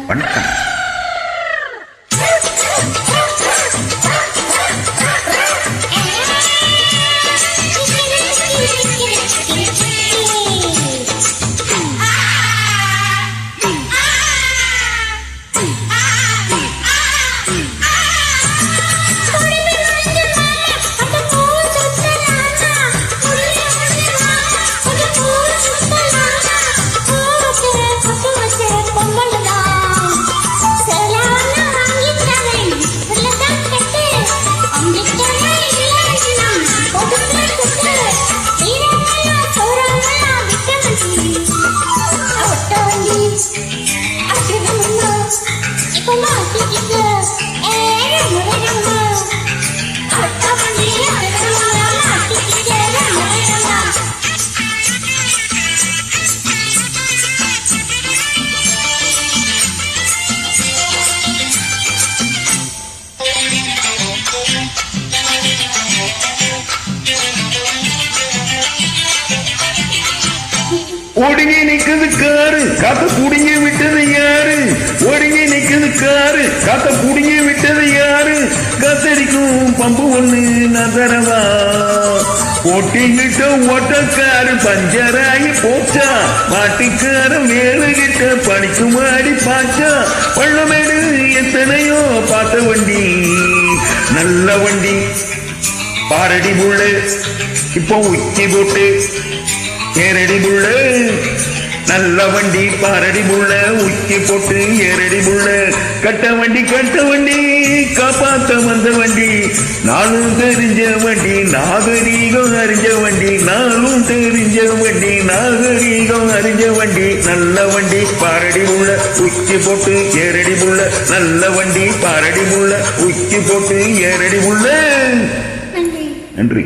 வணக்கம். ஒடுங்கி நிக்குது காரு காத்த புடுங்கி விட்டது யாரு? ஒடுங்கி நிக்குது காரு காத்த புடுங்கி விட்டது யாரு? காத்தடிக்கும் பம்பு ஒண்ணு நகரவா ஓட்டிக்கிட்ட ஓட்டக்காரு பஞ்சராகி போச்சா. மாட்டிக்கார மேலுகிட்ட பணிக்கு மாடி பாச்சா. பள்ளமேடு எத்தனையோ பார்த்த வண்டி நல்ல வண்டி பாரடி புள்ள இப்போ உச்சி போட்டு ஏரடி புள்ள நல்ல வண்டி பாரடி புள்ள உச்சி போட்டு ஏரடி புள்ள கட்ட வண்டி காப்பாத்த வந்த வண்டி நானும் தெரிஞ்ச வண்டி நாகரீகம் அறிஞ்ச வண்டி நானும் தெரிஞ்ச வண்டி நாகரீகம் அறிஞ்ச வண்டி நல்ல வண்டி பாரடி புள்ள உச்சி போட்டு ஏரடி புள்ள நல்ல வண்டி பாரடி புள்ள உச்சி போட்டு ஏரடி புள்ள. நன்றி.